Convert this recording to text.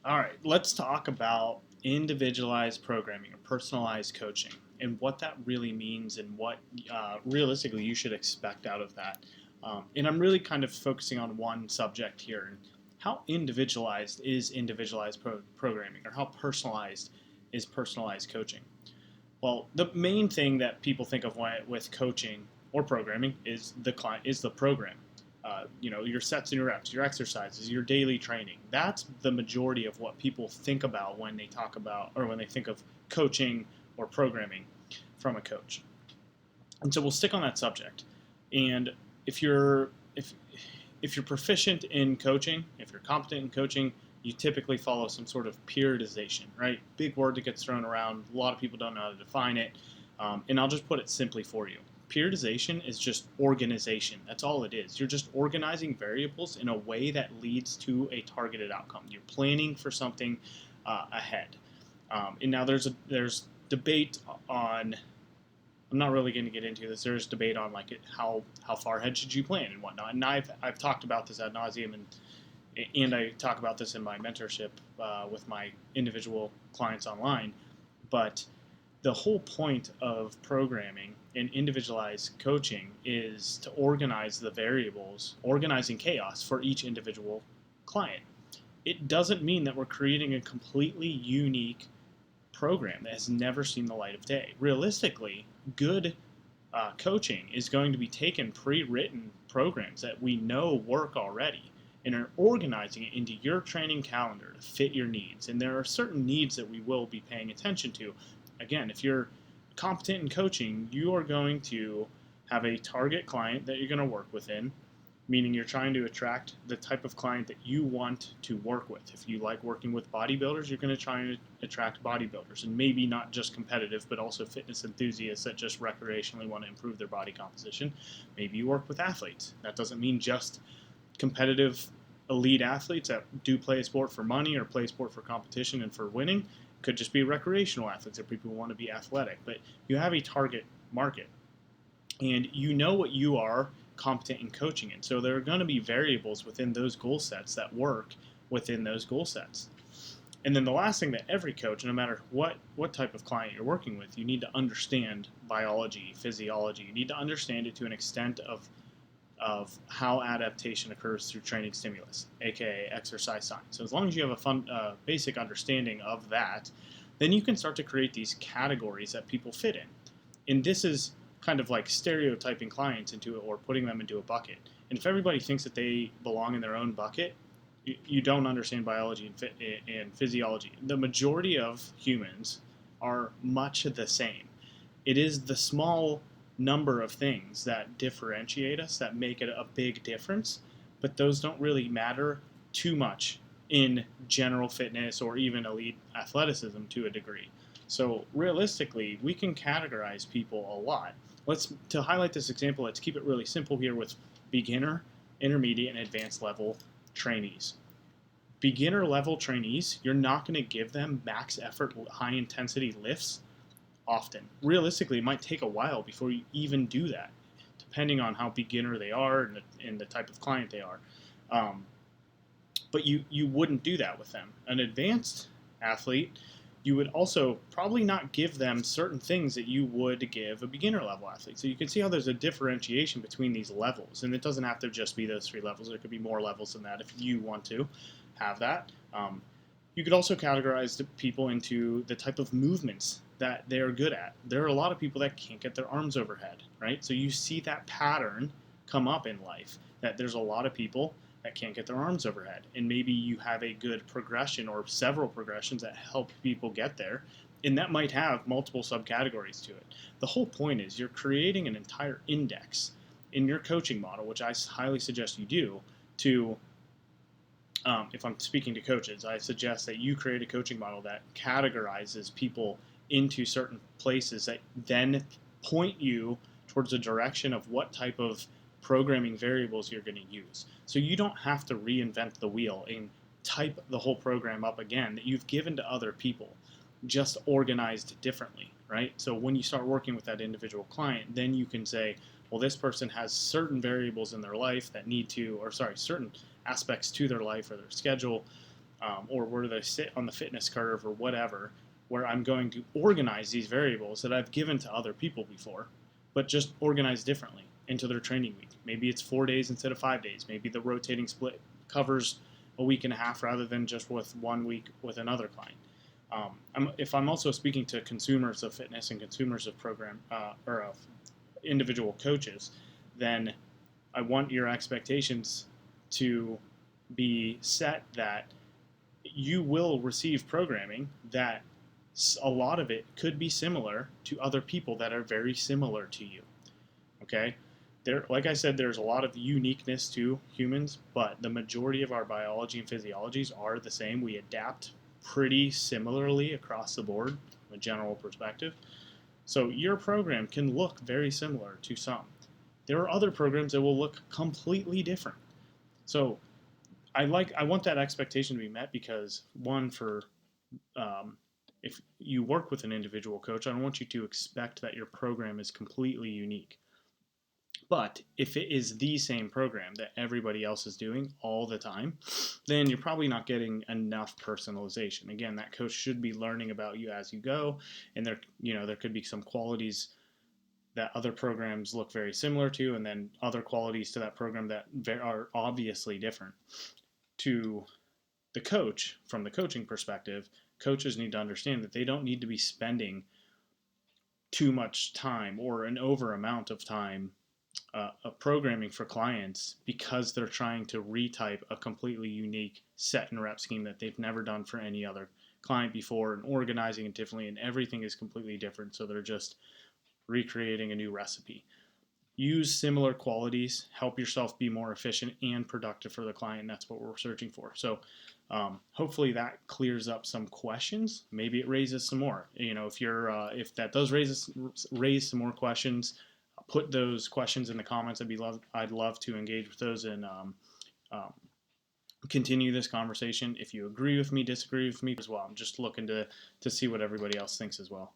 All right, let's talk about individualized programming or personalized coaching and what that really means and what realistically you should expect out of that. And I'm really kind of focusing on one subject here and how individualized is individualized programming or how personalized is personalized coaching. Well, the main thing that people think of with coaching or programming is the client is the program. Your sets and your reps, your exercises, your daily training. That's the majority of what people think about when they talk about or when they think of coaching or programming from a coach. And so we'll stick on that subject. And if you're if if you're proficient in coaching, if you're competent in coaching, you typically follow some sort of periodization, right? Big word that gets thrown around. A lot of people don't know how to define it. And I'll just put it simply for you. Periodization is just organization. That's all it is. You're just organizing variables in a way that leads to a targeted outcome. You're planning for something ahead. And now there's debate on. I'm not really going to get into this. There's debate on how far ahead should you plan and whatnot. And I've talked about this ad nauseum, and I talk about this in my mentorship with my individual clients online. But the whole point of programming and individualized coaching is to organize the variables, organizing chaos for each individual client. It doesn't mean that we're creating a completely unique program that has never seen the light of day. Realistically, good coaching is going to be taking pre-written programs that we know work already and are organizing it into your training calendar to fit your needs. And there are certain needs that we will be paying attention to. Again, if you're competent in coaching, you are going to have a target client that you're going to work within, meaning you're trying to attract the type of client that you want to work with. If you like working with bodybuilders, you're going to try and attract bodybuilders, and maybe not just competitive, but also fitness enthusiasts that just recreationally want to improve their body composition. Maybe you work with athletes. That doesn't mean just competitive elite athletes that do play a sport for money or play a sport for competition and for winning. It could just be recreational athletes or people who want to be athletic. But you have a target market and you know what you are competent in coaching in. So there are going to be variables within those goal sets that work within those goal sets. And then the last thing that every coach, no matter what type of client you're working with, you need to understand biology, physiology. You need to understand it to an extent of how adaptation occurs through training stimulus, aka exercise science. So as long as you have a basic understanding of that, then you can start to create these categories that people fit in. And this is kind of like stereotyping clients into it or putting them into a bucket. And if everybody thinks that they belong in their own bucket, you don't understand biology and physiology. The majority of humans are much the same. It is the small number of things that differentiate us that make it a big difference, but those don't really matter too much in general fitness or even elite athleticism to a degree. So realistically, we can categorize people a lot. To highlight this example, let's keep it really simple here with beginner, intermediate, and advanced level trainees. Beginner level trainees, you're not going to give them max effort, high intensity lifts often. Realistically, it might take a while before you even do that, depending on how beginner they are and the type of client they are. Um, but you wouldn't do that with them. An advanced athlete, you would also probably not give them certain things that you would give a beginner level athlete. So you can see how there's a differentiation between these levels, and it doesn't have to just be those three levels. There could be more levels than that if you want to have that. You could also categorize the people into the type of movements that they are good at. There are a lot of people that can't get their arms overhead, right? So you see that pattern come up in life, that there's a lot of people that can't get their arms overhead. And maybe you have a good progression or several progressions that help people get there. And that might have multiple subcategories to it. The whole point is you're creating an entire index in your coaching model, which I highly suggest you do, to if I'm speaking to coaches, I suggest that you create a coaching model that categorizes people into certain places that then point you towards a direction of what type of programming variables you're going to use. So you don't have to reinvent the wheel and type the whole program up again that you've given to other people, just organized differently, right? So when you start working with that individual client, then you can say, well, this person has certain variables in their life that need to, or sorry, certain aspects to their life or their schedule or where they sit on the fitness curve or whatever, where I'm going to organize these variables that I've given to other people before, but just organize differently into their training week. Maybe it's 4 days instead of 5 days. Maybe the rotating split covers a week and a half rather than just with 1 week with another client. If I'm also speaking to consumers of fitness and consumers of program or of individual coaches, then I want your expectations to be set that you will receive programming that a lot of it could be similar to other people that are very similar to you. Okay? There, like I said, there's a lot of uniqueness to humans, but the majority of our biology and physiologies are the same. We adapt pretty similarly across the board from a general perspective. So your program can look very similar to some. There are other programs that will look completely different. So I want that expectation to be met because one, for um, if you work with an individual coach, I don't want you to expect that your program is completely unique. But if it is the same program that everybody else is doing all the time, then you're probably not getting enough personalization. Again, that coach should be learning about you as you go, and there could be some qualities that other programs look very similar to, and then other qualities to that program that are obviously different. To the coach, from the coaching perspective, coaches need to understand that they don't need to be spending too much time or an over amount of time programming for clients because they're trying to retype a completely unique set and rep scheme that they've never done for any other client before, and organizing it differently, and everything is completely different. So they're just recreating a new recipe. Use similar qualities, help yourself be more efficient and productive for the client. And that's what we're searching for. So hopefully that clears up some questions. Maybe it raises some more. If that does raise some more questions, put those questions in the comments. I'd love to engage with those and um, continue this conversation. If you agree with me, disagree with me as well. I'm just looking to see what everybody else thinks as well.